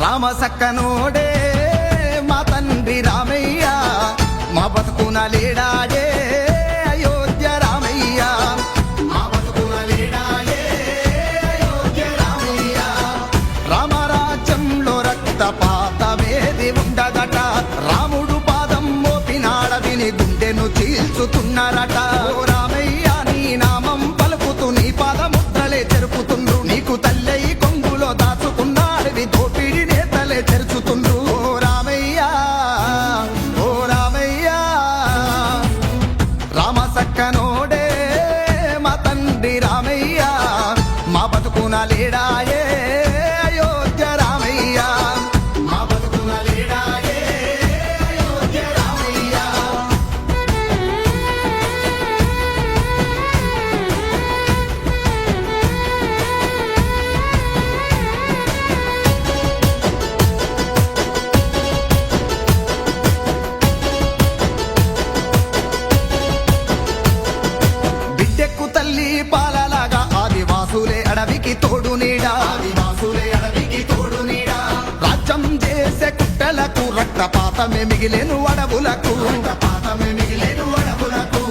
రామ సక్కనోడే మా తండ్రి రామయ్య, మా బతుకున లేడాడే అయోధ్య రామయ్య, మా బతుకున లేడాడే అయోధ్య రామయ్య. రామరాజ్యంలో రక్తపాతమేది ఉండదట, రాముడు పాదం మోపినాడవిని గుండెను చీల్చుతున్నారట. ఓ రామయ్య నీ నామం పలుకుతూ నీ పాదముద్రలే చెరుపుతుండ్రు, నీకు తల్లై కొంగులో దాచుకున్నాడవి దోపిడి నేతలే తెరుచుతుండ్రు. ఓ రామయ్య ఓ రామయ్య రామ సక్కనోడే మా తండ్రి రామయ్య, మా బతుకున లేడాయే అయోధ్య రామయ్య, మా బతుకున లేడాయే అయోధ్య రామయ్య. బిడ్డెక్కు తల్లి పాలలాగా ఆదివాసులే అడవికి తోడు నీడా, ఆదివాసులే అడవికి తోడు నీడా. రాజ్యం చేసే కుట్టలకు రక్తపాతమే మిగిలేను అడవులకు, రక్తపాతమే మిగిలేను అడవులకు.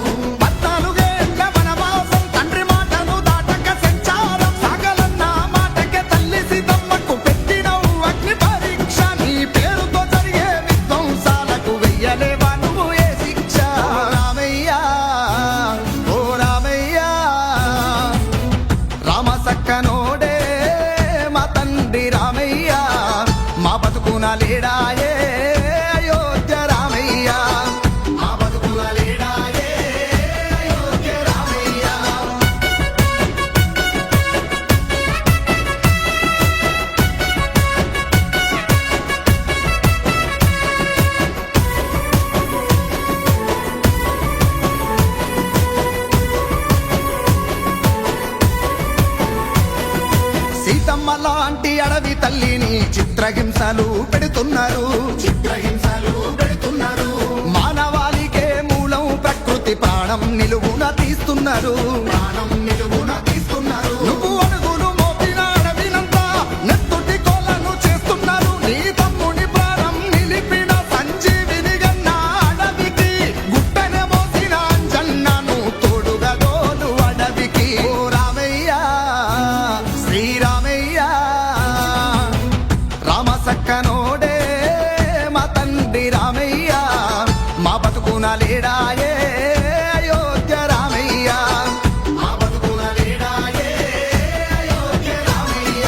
14 ఏళ్ల వనవాసం తండ్రి మాటను దాటక సంచారం సాగలన్న మాటకే తల్లి సీతమ్మకు పెట్టినవు అగ్ని పరీక్ష. నీ పేరుతో జరిగే విధ్వంసాలకు వెయ్యలేవా నువ్వు ఏ శిక్ష. ఓ రామయ్య ఓ రామయ్య రామ సక్కనోడే మా తండ్రి రామయ్య, మా బతుకున లేడాయే అయోధ్య రామయ్య, మా బతుకున లేడాయే అయోధ్య రామయ్య. సీతమ్మ లాంటి అడవి తల్లిని చిత్రహింసలు పెడుతున్నారు, చిత్రహింసలు పెడుతున్నారు. మానవాళికే మూలం ప్రకృతి ప్రాణం నిలువున తీస్తున్నారు, ప్రాణం నిలువున తీస్తున్నారు. నువ్వు అడుగులు మోపిన అడవినంతా నెత్తుటి కోలను చేస్తున్నారు. నీ తమ్ముని ప్రాణం నిలిపిన సంజీవిని గన్న అడవికి గుట్టెన మోసిన అంజన్నను తోడుగా గోలు అడవికి. ఓ రామయ్య శ్రీరామయ్య రామ సక్కనోడే మా తండ్రి రామయ్య, మా బతుకున లేడాయే అయోధ్య రామయ్య, మా బతుకున లేడాయే అయోధ్య రామయ్య.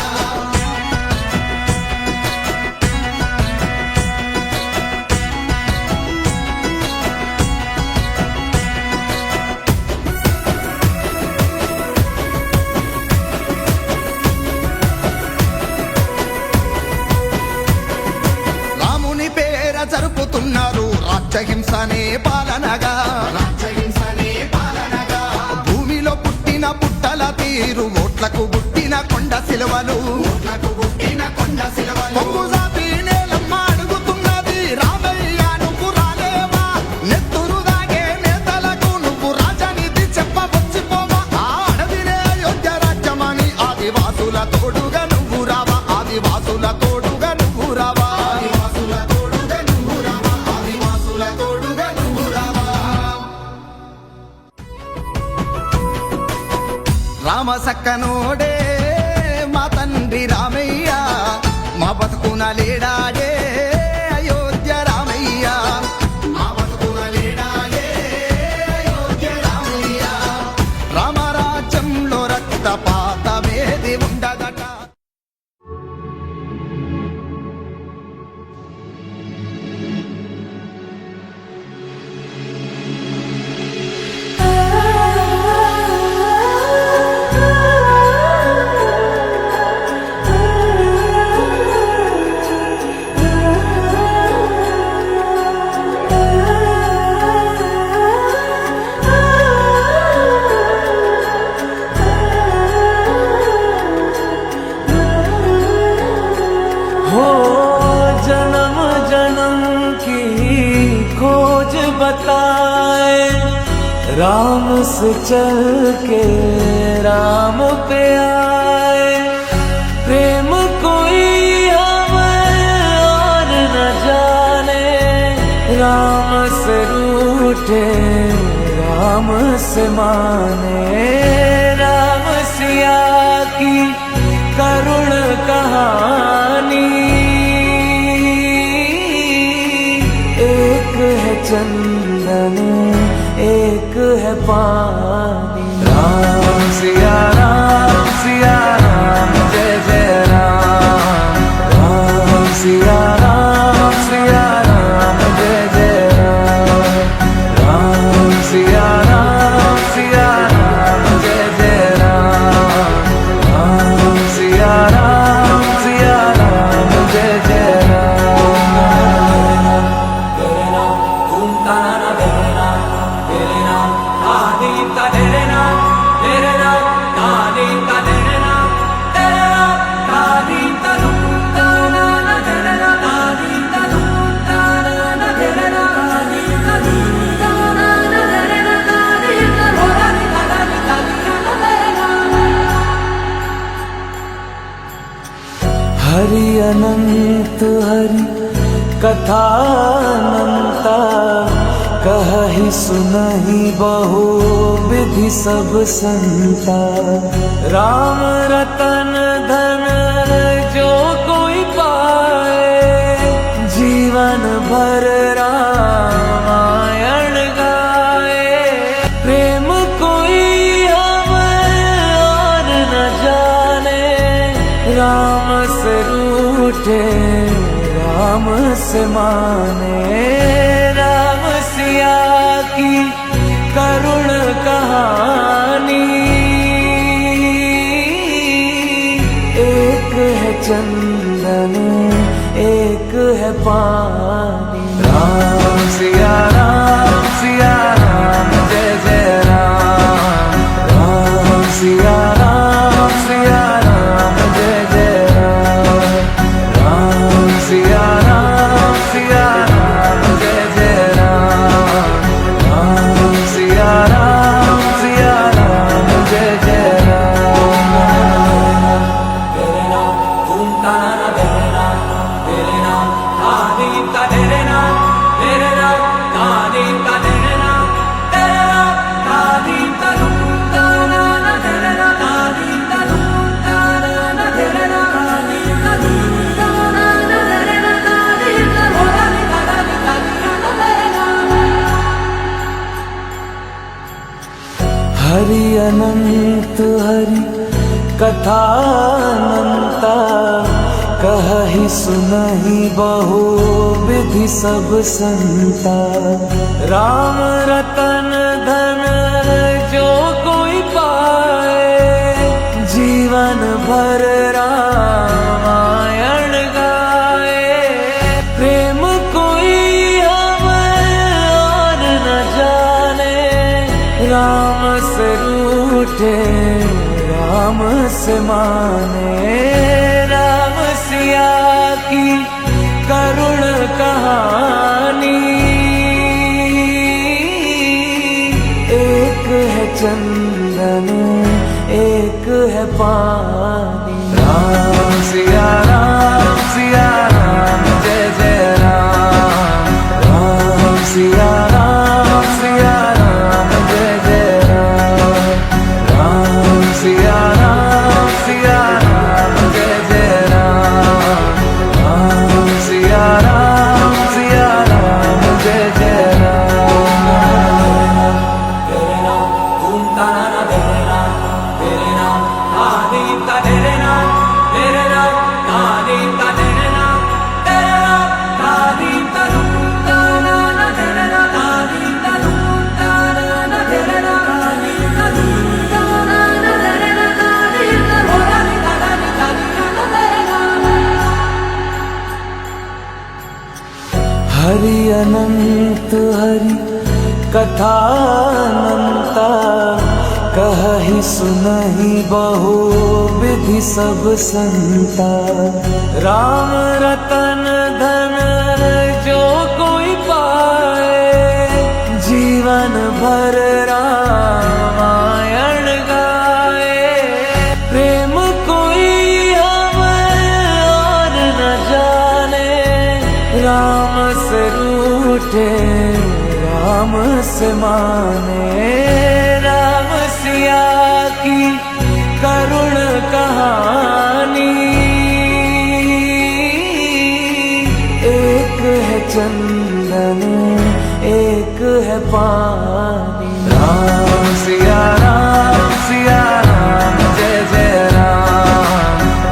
రాముని పేర జరుపుతున్నారు రాజ్యహింసనే పాలనగా, రాజ్యహింసనే పాలనగా. భూమిలో పుట్టిన పుట్టల తీరు ఓట్లకు పుట్టిన కొండ సిలువలు, ఓట్లకు పుట్టిన కొండ సిలువలు. పొంగు జాతి నేలమ్మ అడుగుతున్నది రామయ్య నువ్వు రాలేవా, నెత్తురు దాగే నేతలకు నువ్వు రాజనీతి చెప్పవచ్చిపోవా. ఆ అడవినే అయోధ్య రాజ్యమని ఆదివాసుల తోడుగా నువ్వు రావా, ఆదివాసుల తోడుగా నువ్వు రావా, ఆదివాసుల తోడుగా నువ్వు రావా, ఆదివాసుల తోడుగా నువ్వు రావా. రామ సక్కనోడే మా తండ్రి రామయ్య, మా బతుకున లేడాడే అయోధ్య రామయ్య, మా బతుకున లేడాడే అయోధ్య రామయ్య. రామరాజ్యంలో రక్తపాతమేది ఉండదట. हो जन्म जन्म की खोज बताए, राम से चल के राम पे आए। प्रेम कोई हमें रूठे राम से माने। राम सिया की करुण कहानी, एक है चंदन एक है पानी। राम सिया राम जय जय राम। राम सिया राम जय जय राम। राम सिया राम जय जय राम। राम सिया राम जय जय राम। तेरे नाम घूमता ना तेरे नाम, तेरे नाम आदि का तेरे नाम, तेरे नाम आदि का तेरे नाम, तेरे नाम आदि का घूमता ना तेरे नाम, आदि का घूमता ना तेरे नाम, आदि का घूमता ना तेरे नाम, आदि का घोड़ा निकाला तेरे नाम। हरि अनंत हरि कथा अनंता, कहहि सुनहि बहु विधि सब संता। राम रतन धन जो कोई पाए, जीवन भर रामायण गाए। प्रेम कोई हमें और न जाने, राम से रूठे राम से माने। राम सिया की करुण कहानी, एक है चंदन एक है पानी। राम सिया राम जय जय राम। राम सिया राम जय जय राम। राम सिया राम जय जय राम। राम सिया राम जय जय राम। तेरे नाम घूमता ना तेरे नाम, तेरे नाम आदि का तेरे नाम, तेरे नाम आदि का तेरे नाम, तेरे नाम आदि का घूमता ना तेरे नाम, आदि का घूमता ना तेरे नाम, आदि का घूमता ना तेरे नाम, आदि का घोड़ा निकाला तेरे नाम। हरि अनंत हरि कथा अनंता, कहहि सुनहि बहु विधि सब संता। राम रतन धन जो कोई पाए, जीवन भर रामायण गाए। प्रेम कोई हमें और न जाने, राम से रूठे राम से माने। राम सिया की करुण कहानी, एक है चंदन एक है पानी। राम सिया राम जय जय राम। राम सिया राम जय जय राम। राम सिया राम जय जय राम। राम सिया राम जय जय राम। तेरे नाम घूमता ना तेरे नाम, तेरे नाम आदि का तेरे नाम, तेरे नाम आदि का तेरे नाम, तेरे नाम आदि का घूमता ना तेरे नाम, आदि का घूमता ना तेरे नाम, आदि का घूमता ना तेरे नाम, आदि का घोड़ा निकाला तेरे नाम। हरि अनंत हरि कथा अनंता, कहहि सुनहि बहु विधि सब संता। राम रतन धन जो कोई पाए, जीवन भर रामायण गाए। प्रेम कोई हमें और न जाने, राम से रूठे राम से माने राम सिया की करुण कहानी। एक है चंदन एक है पानी। राम सिया राम जय जय राम।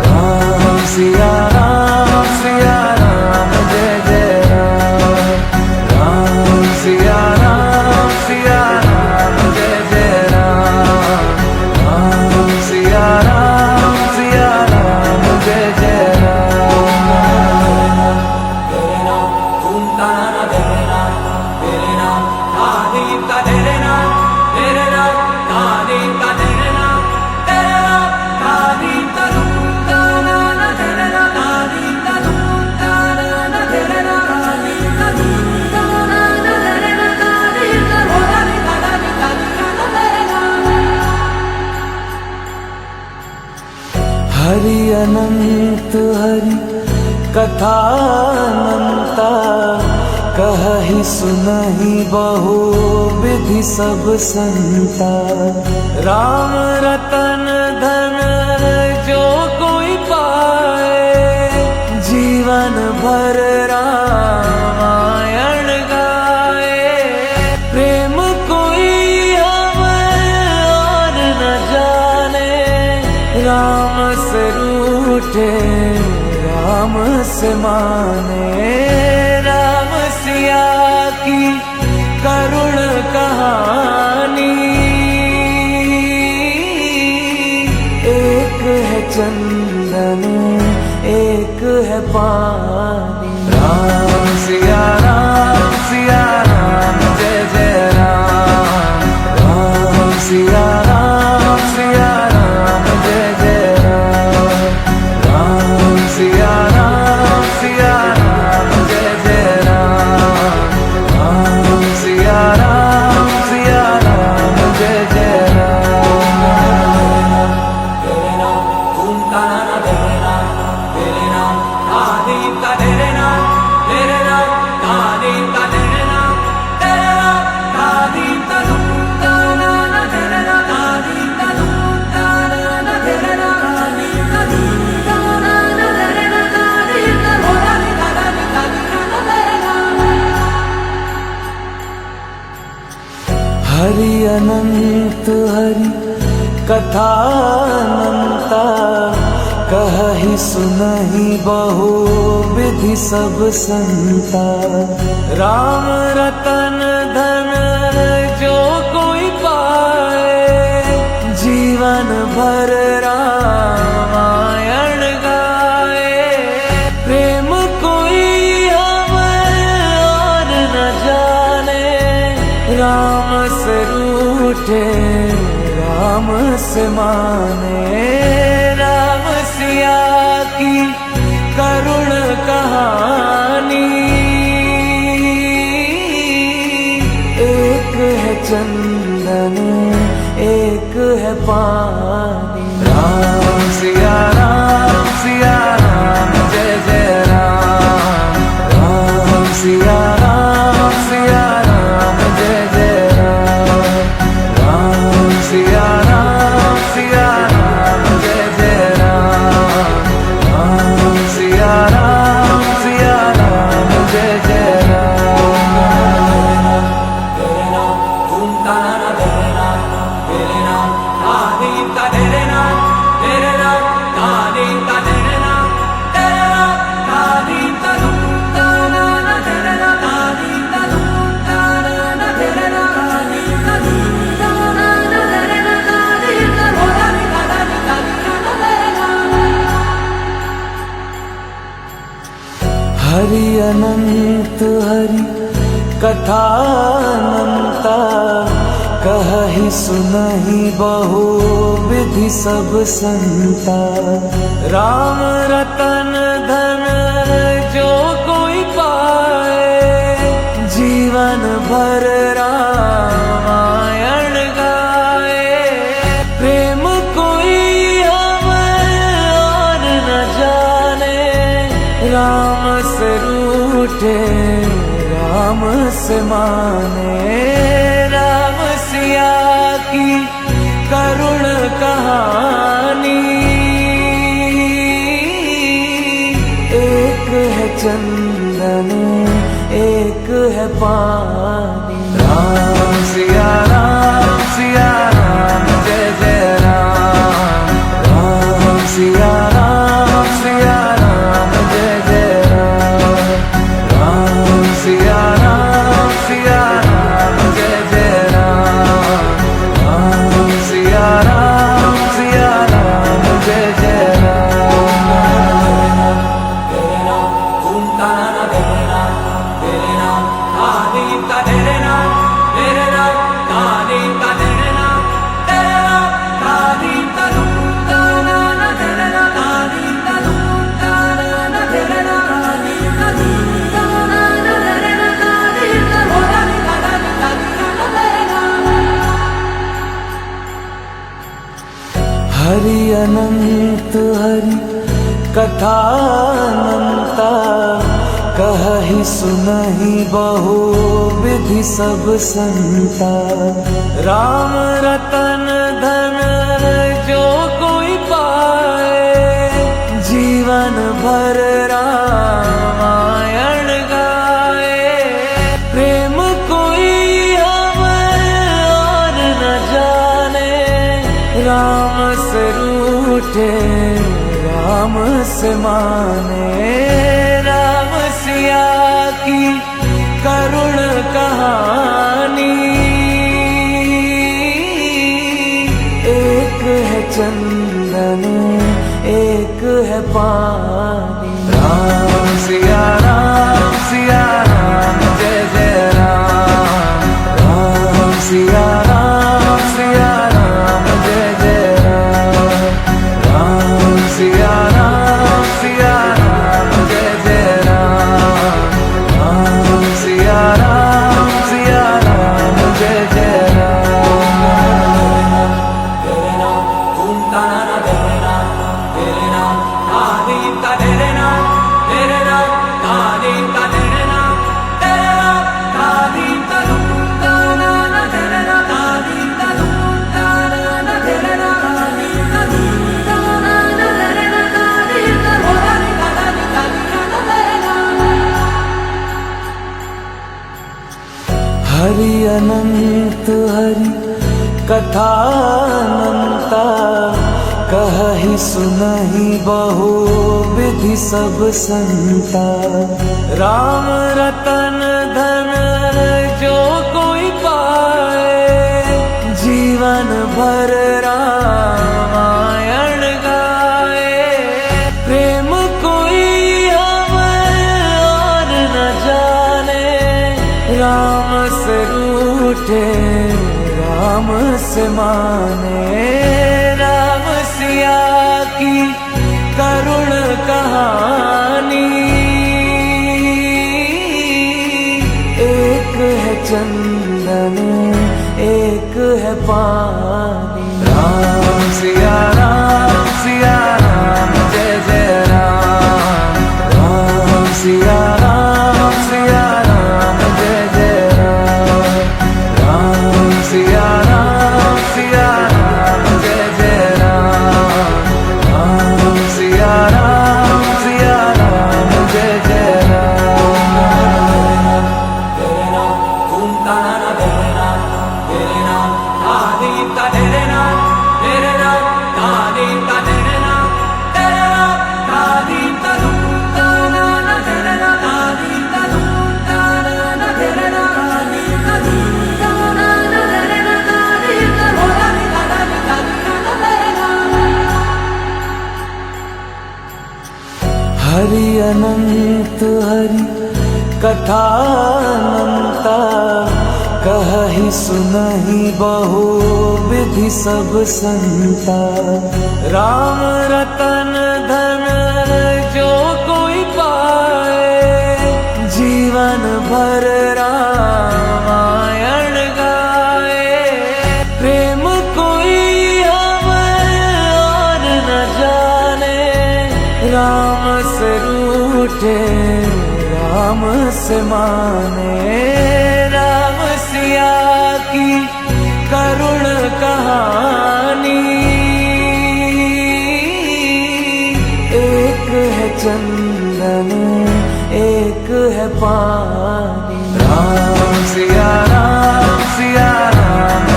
राम सिया राम जय जय राम। राम सिया राम जय जय राम। राम सिया राम जय जय राम। तेरे नाम तुम ताना तेरे नाम आदि का तेरे नाम आदि का तेरे नाम आदि का तुम ताना तेरे नाम आदि का तुम ताना तेरे नाम आदि का तुम ताना तेरे नाम आदि का होली का तेरे नाम। हरि अनंत हरि कथा अनंता कहहि सुनहि बहु विधि सब संता। राम रतन धन जो कोई पाए जीवन भर रामायण गाए। प्रेम कोई हमें और न जाने राम से रूठे राम से माने। राम सिया की करुण कहानी। एक है चंदन एक है पानी। राम सिया राम जय जय राम। राम सिया राम जय जय राम। राम सिया राम जय जय राम। राम सिया राम जय जय राम। तेरे नाम तुम ताना तेरे नाम आदि का तेरे नाम आदि का तेरे नाम आदि का तुम ताना तेरे नाम आदि का तुम ताना तेरे नाम आदि का तुम ताना तेरे नाम आदि का होली का तेरे नाम। हरि अनंत हरि कथा अनंता कहहि सुनहि बहु विधि सब संता। राम रतन धन जो कोई पाए जीवन भर रामायण गाए। प्रेम कोई हमें और न जाने राम से रूठे राम से माने। राम सिया की करुण कहानी। एक है चंदन एक है पानी। राम सिया राम जय जय राम। राम सिया राम जय जय राम। राम सिया राम जय जय राम। राम सिया राम जय जय राम। तेरे नाम तुम ताना तेरे नाम आदि का तेरे नाम आदि का तेरे नाम आदि का तुम ताना तेरे नाम आदि का तुम ताना तेरे नाम आदि का तुम ताना तेरे नाम आदि का होली का तेरे नाम। हरि अनंत हरि कथा अनंता कहहि सुनहि बहु विधि सब संता। राम रतन धन जो कोई पाए जीवन भर रामायण गाए। प्रेम कोई हमें और न जाने राम से रूठे राम से माने। कहानी। एक है चंदन एक है पानी। राम सिया राम जय जय राम। राम सिया राम जय जय राम। राम सिया राम जय जय राम। राम सिया राम जय जय राम। तेरे नाम घूमता ना तेरे नाम आदि का तेरे नाम तेरे नाम आदि का तेरे नाम तेरे नाम आदि का घूमता ना तेरे नाम आदि का घूमता ना तेरे नाम आदि का घूमता ना तेरे नाम आदि का घोड़ा निकाला तेरे नाम। हरि अनंत हरि कथा अनंता कहहि सुनहि बहु विधि सब संता। राम रतन धन जो कोई पाए जीवन भर रामायण गाए। प्रेम कोई हमें और न जाने राम से रूठे राम से माने। राम सिया की करुण कहानी। एक है चंदन एक है पानी। राम सिया राम जय जय राम। राम सिया राम जय जय राम। राम सिया राम जय जय राम। राम सिया राम जय जय राम। तेरे नाम घूमता ना तेरे नाम आदि का तेरे नाम तेरे नाम आदि का तेरे नाम तेरे नाम आदि का घूमता ना तेरे नाम आदि का घूमता ना तेरे नाम आदि का घूमता ना तेरे नाम आदि का घोड़ा निकाला तेरे नाम। हरि अनंत हरि कथा अनंता कहहि सुनहि बहु विधि सब संता। राम रतन धन जो कोई पाए जीवन भर रामायण गाए। प्रेम कोई हमें और न जाने राम से रूठे राम से माने। राम सिया की करुण कहानी। एक है चंदन एक है पानी। राम सिया राम जय जय राम। राम सिया राम जय जय राम। राम सिया राम जय जय राम। राम सिया राम जय जय राम। तेरे नाम घूमता ना तेरे नाम आदि का तेरे नाम आदि का तेरे नाम तेरे नाम आदि का घूमता ना तेरे नाम आदि का घूमता ना तेरे नाम आदि का घूमता ना तेरे नाम आदि का घोड़ा निकाला तेरे नाम। हरि अनंत हरि कथा अनंता कहहि सुनहि बहु विधि सब संता। राम रतन धन जो कोई पाए जीवन भर रामायण गाए। प्रेम कोई हमें और न जाने राम से रूठे राम से माने। राम सिया की करुण कहानी। चंदन एक है पानी। राम सिया राम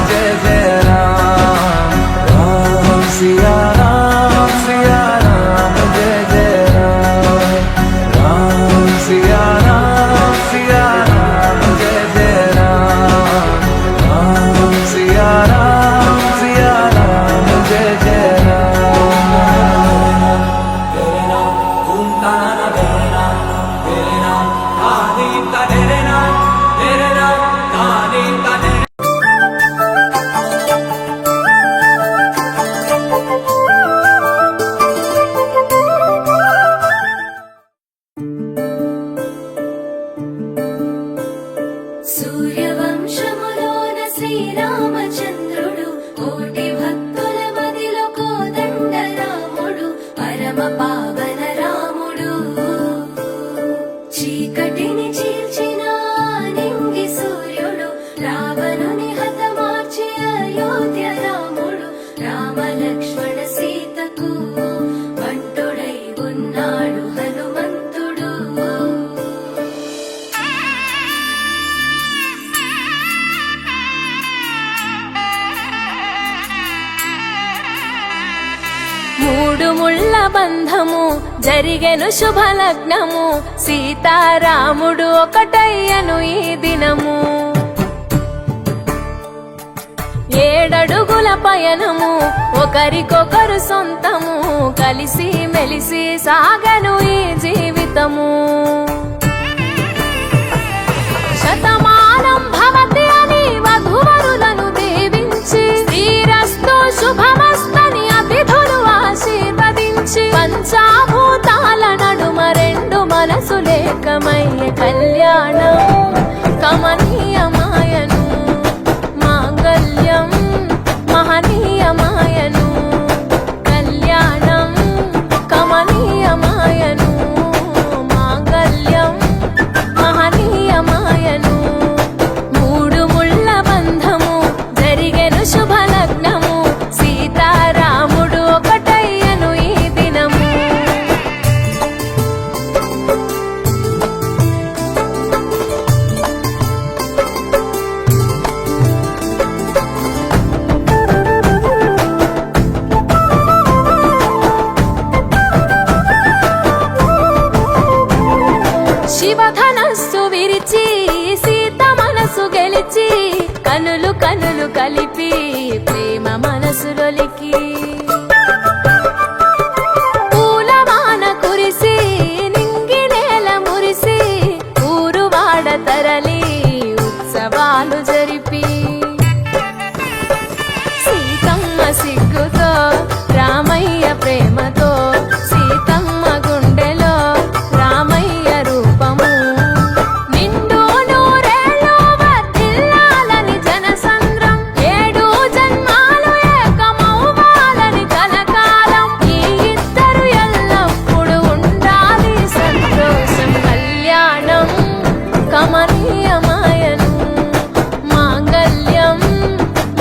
जय जय राम। राम सिया राम जय जय राम। राम सिया राम जय जय राम। राम सिया राम जय जय राम। तेरे नाम घूमता ना तेरे नाम कहानी का तेरे नाम कहानी का तेरे। సూర్యవంశములోన శ్రీరామచంద్రుడు కోటి భక్తుల మదిలో కోదండ రాముడు పరమ పావన రాముడు చీకటిని చీల్చిన నింగి సూర్యుడు రావణుని హతమార్చి అయోధ్య రాముడు రామ లక్ష్మణ సీతకు బంటుడై ఉన్నాడు హనుమంతుడు మూడు ముళ్ళ బంధము జరిగెను శుభలగ్నము సీతారాముడు ఒకటయ్యను ఈ దినము 7 అడుగుల పయనము ఒకరికొకరు సొంతము కలిసి మెలిసి సాగను ఈ జీవితము శతమానం భవతి అని వధువరులను దీవించి శ్రీరస్తు శుభమస్తని అతిథులు ఆశీర్వదించి పంచాభూతాల నడుమ 2 మనసులేకమయ్య కళ్యాణం కమనీయమాయను మాంగళ్యం మహనీయమాయను కళ్యాణం కమనీయమాయను మాంగళ్యం మహనీయమాయను మూడు ముళ్ళ బంధము జరిగెను శుభలగ్నము సీతారాముడు ఒకటయ్యను ఈ దినము శివధనస్సు విరిచి సీత మనసు గెలిచి కనులు కనులు కలిపి ప్రేమ మనసులొలికి పూలవాన కురిసి నింగి నేల మురిసి ఊరువాడ తరలి ఉత్సవాలు జరిపి సీతమ్మ సిగ్గుతో రామయ్య ప్రేమతో సీతమ్మ గుండెలో రామయ్య రూపము నిండు నూరేళ్ళు వర్ధిల్లాలని జనసంద్రం 7 జన్మాలు ఏకమవ్వాలని కలకాలం ఈ ఇద్దరు ఎల్లప్పుడూ ఉండాలి సంతోషం కళ్యాణం కమనీయమాయను మాంగళ్యం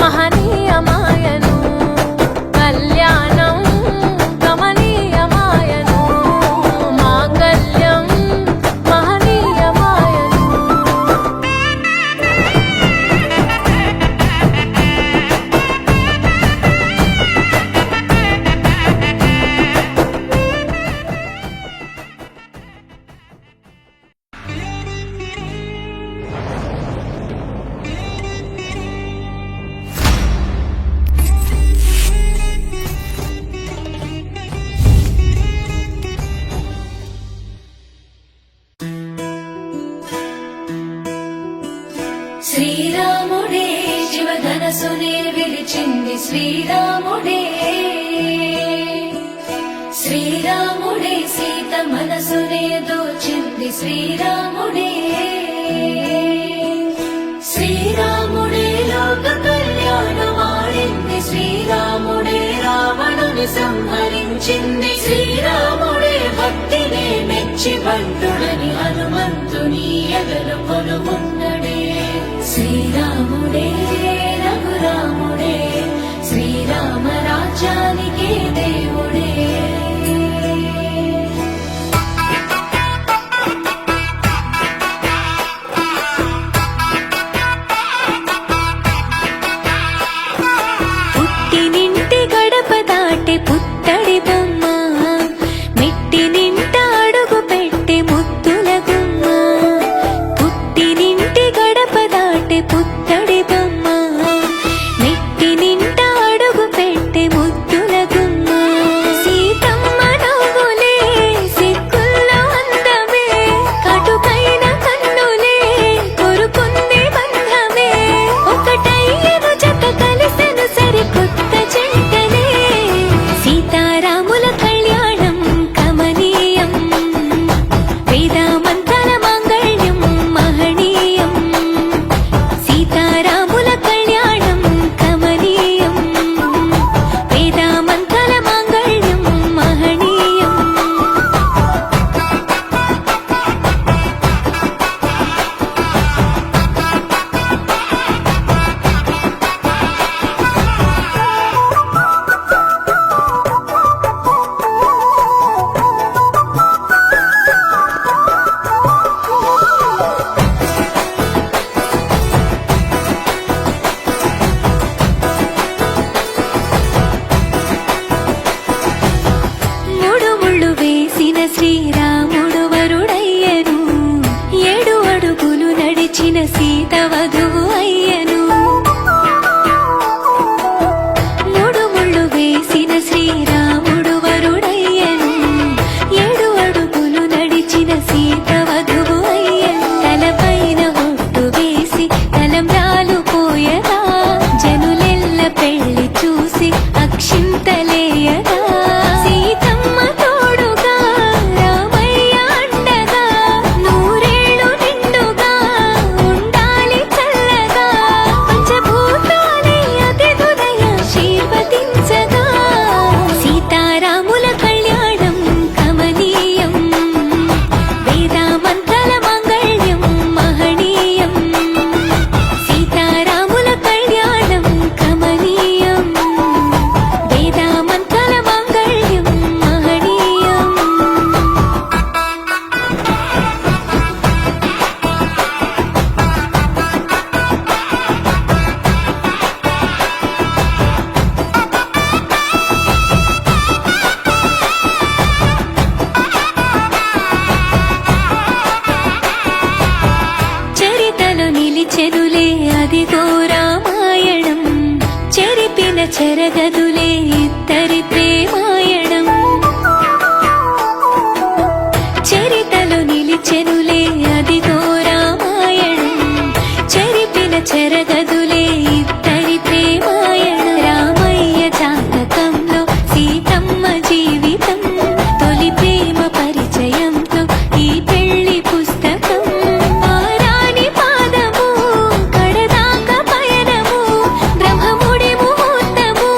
మహనీయమాయను కళ్యాణం కమనీయమాయను మాంగళ్యం మహనీయమాయను శ్రీరాముడే శివధనసునే విరిచింది శ్రీరాముడే శ్రీరాముడే సీత మనసునే దోచింది శ్రీరాముడే శ్రీరాముడే లోక కళ్యాణమాడింది శ్రీరాముడే రావణుని సంహరించింది శ్రీరాముడే భక్తినే మెచ్చి బంటుడని హనుమంతుని ఎదలు కొలువున్నడే శ్రీరాముడే రఘురాముడే శ్రీరామ రాజ్యానికే దేవుడే చెరగదులే ఇద్దరి ప్రేమాయణం చరితలు నిలిచెనులే అదిగో రామాయణం చెరిపిన చెరగదులే ఇద్దరి ప్రేమాయణం రామయ్య జాతకంలో సీతమ్మ జీవితం తొలి ప్రేమ పరిచయంతో ఈ పెళ్లి పుస్తకం ఆరాని పాదము కడదాక పయనము బ్రహ్మముడి ముహూర్తము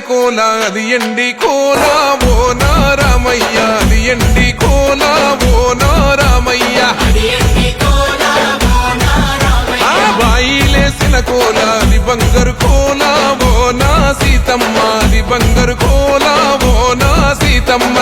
కోల అది ఎండి కోల ఓ నారామయ్య అది ఎండి కోల ఓ నారామయ్య ఆ బాయిలేసిన కోల అది బంగారు కోల ఓ నా సీతమ్మ అది బంగారు కోల ఓ నా సీతమ్మ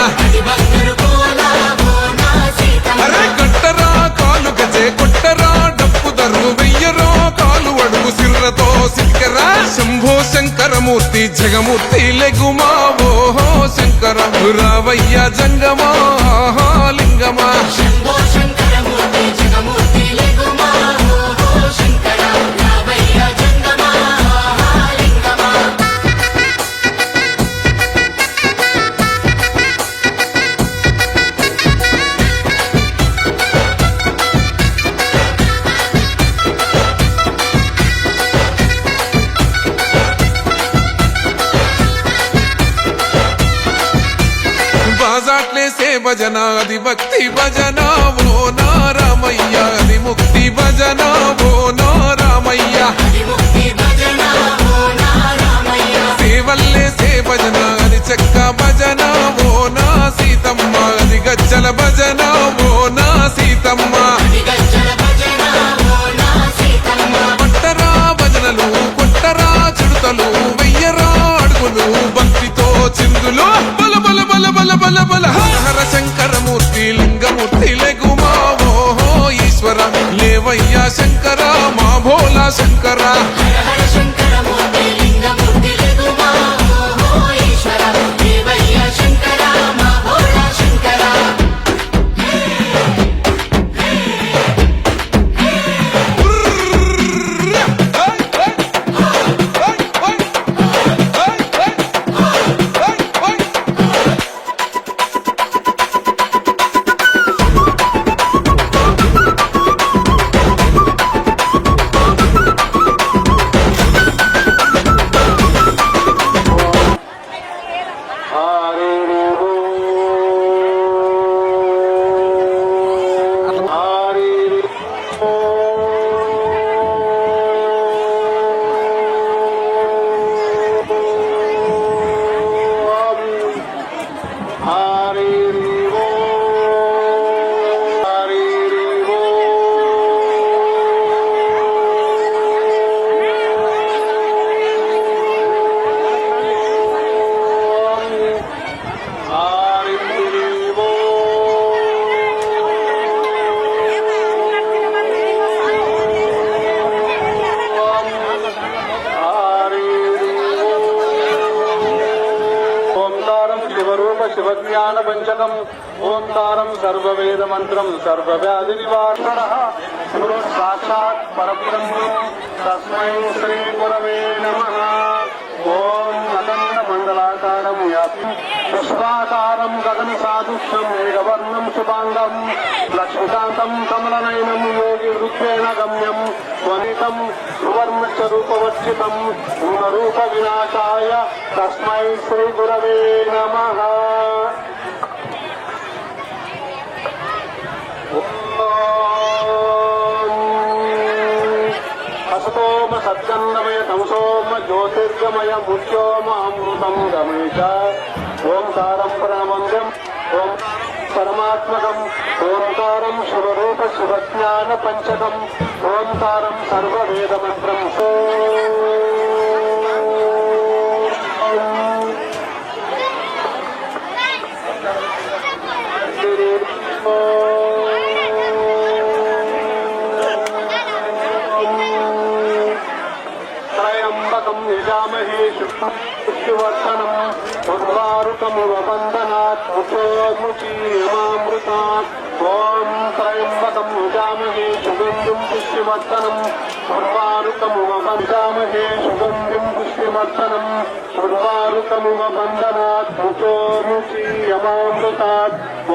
అరే కట్టరా కాలు గజే కొట్టరా డప్పు దర్రు వెయ్యరో కాలు అడుగు సిర్రతో సిక్కరా శంభో శంకరమూర్తి జగమూర్తి లెగుమా ఓహో శంకర రావయ్య జంగమా లింగమా బాజాట్లేసే భజన అది భక్తి భజన ఓ నారామయ్య అది ముక్తి భజన ఓ నారామయ్య సేవల్లేసే భజన అది చెక్క భజన ఓ నా సీతమ్మ అది గజ్జల భజన ఓ నా సీతమ్మ పట్టరా భజనలు కొట్టరా చిడుతలు వెయ్యరా అడుగులు భక్తితో చిందులు బల బల బల బల బల బల హర శంకరమూర్తి లింగమూర్తి లెగుమా ఓహో ఈశ్వర లేవయ్యా శంకర మా భోలా శంకర శివజ్ఞాన పంచకం ఓంకారం సర్వవేద మంత్రం సర్వవ్యాధి నివారణ సాక్షాత్ పరబ్రహ్మం తస్మై శ్రీ గురవే నమః. ఓం అఖండ మండలాకారం వ్యాప్తి పుష్పాకారం గగన సాదృశ్యం మేఘవర్ణం శుభాంగం లక్ష్మీకాంతం కమలనయనం యోగి వృద్ధేన గమ్యం స్వనితం సువర్ణస్వరూపవర్జితం పూర్ణరూప వినాశాయ తస్మై శ్రీ గురవే నమః. అసతోమ సద్గంధమయ తమసోమ జ్యోతిర్గమయ ముఖ్యోమ అమృతం గమేశ. ఓంకారం పరమంగం ఓం పరమాత్మకం ఓంకారం శివరూప శివజ్ఞాన పంచకం ఓంకారం సర్వవేద మంత్రం. త్రయంబకం యజామహే పుష్టివర్ధనం ఉర్వారుకమువ బంధనాత్ ముఖోముచీయమామృతాత్. ఓం త్రయంబకం యజామహే సుగంధిం పుష్టివర్ధనం ఉర్వారుకమువ బంధామహే సుగంధిం పుష్టివర్ధనం ఉర్వారుకమువ బంధనాత్ ముఖోముచీయమామృతాత్.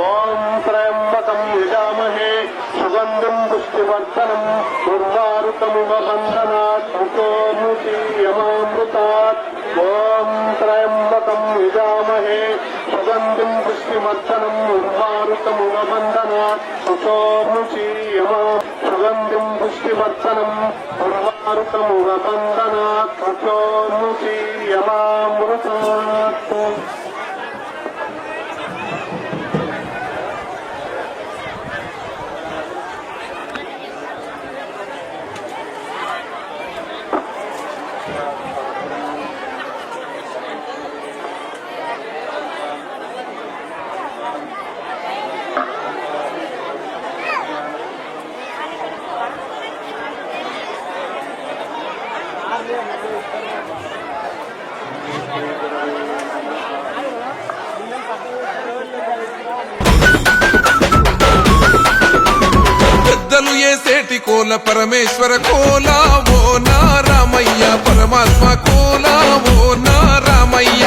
ఓం త్రయంబకం యజామహే సుగంధిం పుష్టివర్ధనం ఉర్వారుకమువ బంధనాత్ ముఖోముచీయమామృతాత్. ఓం త్రయంబకం యజామహే సుగంధిం పుష్టివర్ధనం ఉర్వారుకమువ బంధనాత్ ముఖోముచీయమామృతాత్. సుగంధిం పుష్టివర్ధనం బంధనాత్ మృత్యోర్ముచీయమామృతాత్. పెద్దలు ఏసేటి కోల పరమేశ్వర కోల ఓ నా రామయ్య పరమాత్మ కోల ఓ నా రామయ్య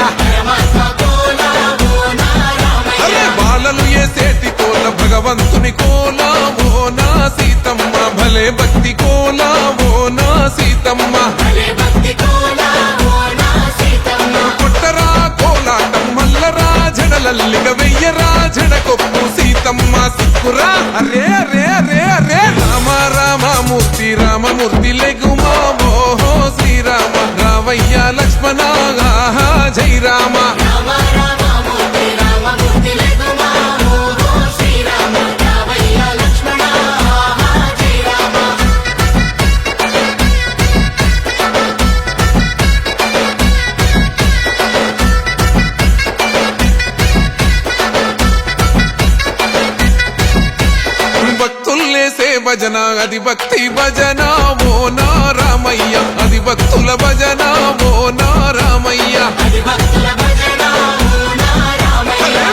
అరే బాలలు ఏసేటి కోల భగవంతుని కోల ఓ నా సీతమ్మ భలే భక్తి కోల ఓ నా సీతమ్మ కొట్టరా కోలాటం మల్లరా జడలల్లిగ వెయ్యరా జడకొప్పు సీతమ్మ సిక్కురా అరే అరే అరే అరే రామ రామమూర్తి రామమూర్తి లెగుమా ఓహో శ్రీరామ రావయ్య లక్ష్మణ ఆహా జై రామ భక్తుల్లేసే భజన అది భక్తి భజన ఓ నా రామయ్య అది భక్తుల భజన ఓ నా రామయ్య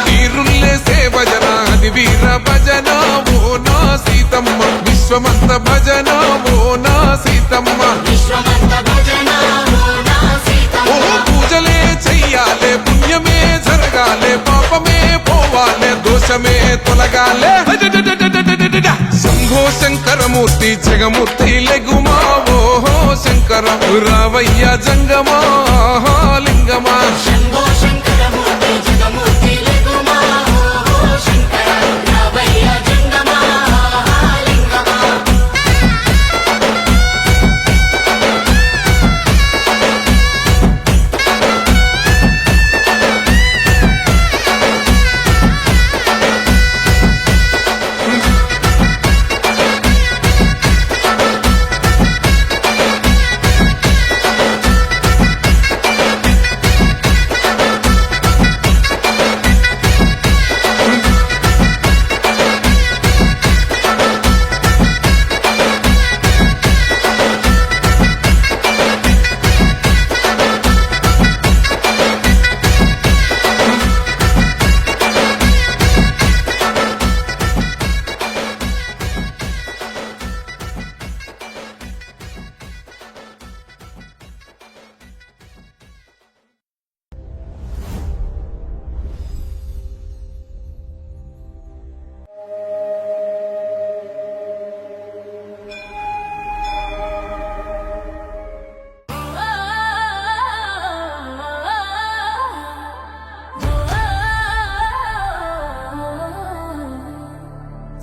వీరుల్లేసే భజన అది వీర భజన ఓ నా సీతమ్మ విశ్వమంత భజన ఓ నా సీతమ్మ ఓ పూజలే చెయ్యాలే పుణ్యమే జరగాలే పాపమే పోవాలే దోషమే తొలగాలే శంభో శంకరమూర్తి జగమూర్తి లెగుమా ఓహో శంకర రావయ్య జంగమా లింగమా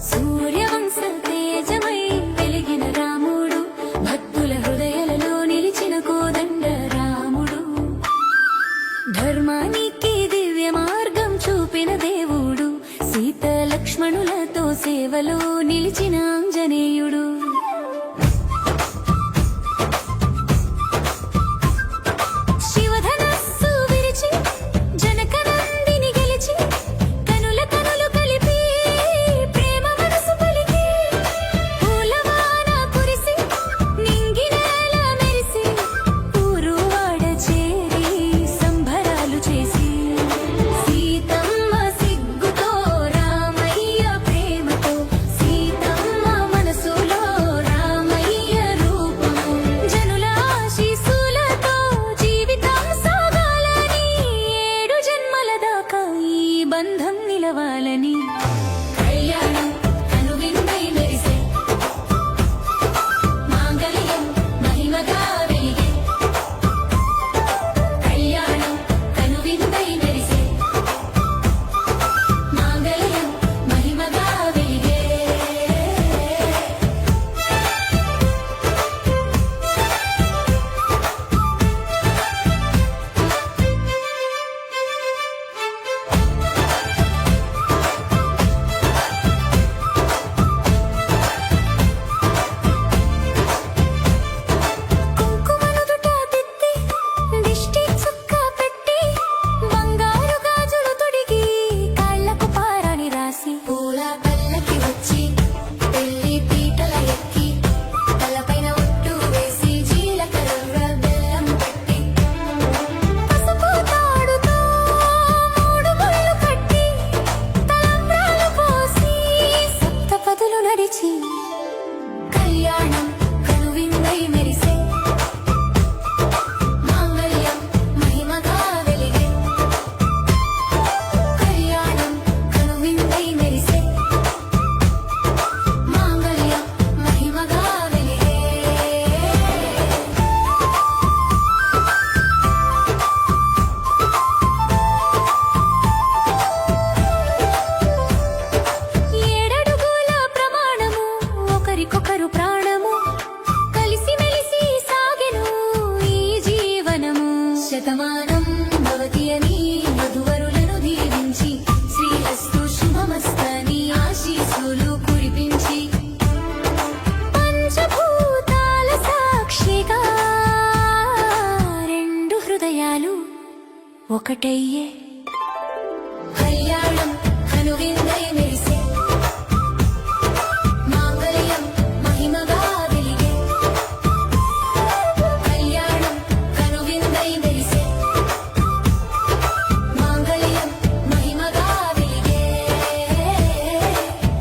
సూర్యవంశ తేజమై వెలిగిన రాముడు భక్తుల హృదయాలలో నిలిచిన కోదండ రాముడు ధర్మానికి దివ్య మార్గం చూపిన దేవుడు సీత లక్ష్మణులతో సేవలో నిలిచిన ఆంజనేయుడు శివధనస్సు విరిచి జనకనందిని గెలిచి కనుల కనులు కలిపి ప్రేమ మనసు పలికి పూలవాన కురిసి నింగినేల మెరిసి ఊరువాడ చేరి సంబరాలు చేసి సీతమ్మ సిగ్గుతో రామయ్య ప్రేమతో సీతమ్మ మనసులో రామయ్య రూపము జనుల ఆశీస్సులతో జీవితం సాగాలని 7 జన్మల దాకా ఈ బంధం నిలవాలని కళ్యాణం కనువిందై మెరిసే మాంగళ్యం మహిమగా వెలిగే కళ్యాణం కనువిందై మెరిసే మాంగళ్యం మహిమగా వెలిగే ఒక్కటయ్యే కళ్యాణం కనువిందై మెరిసే మాంగళ్యం మహిమగా వెలిగే కళ్యాణం కనువిందై మెరిసే మాంగళ్యం మహిమగా వెలిగే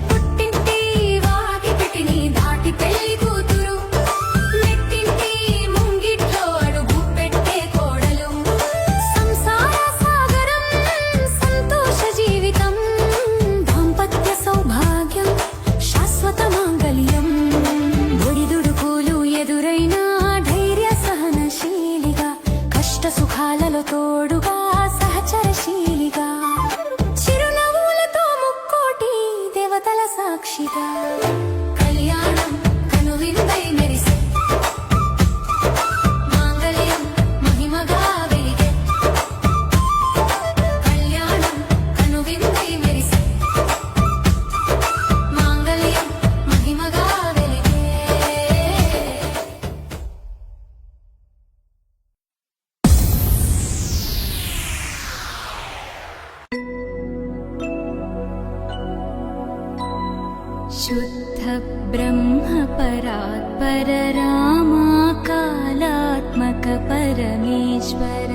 పుట్టింటి వాకి పిటిని దాటి పెళ్లి కూతురు మెట్టింటి ముంగిట్లో అడుగు పెట్టే కోడలు సంసార సాగరం సంతోష జీవితం దాంపత్య సౌభాగ్యం శాశ్వత మాంగళ్యం ఒడిదుడుకులు ఎదురైనా ధైర్య సహనశీలిగా కష్ట సుఖాలలో తోడుగా సహచరశీలిగా చిరునవ్వులతో ముక్కోటి దేవతల సాక్షిగా కళ్యాణం కనువిందై మెరిసే మాంగళ్యం మహిమగా వెలిగే కళ్యాణం కనువిందై మెరిసే మాంగళ్యం మహిమగా వెలిగే शुद्ध ब्रह्म परात्पर रामा कालात्मक परमेश्वर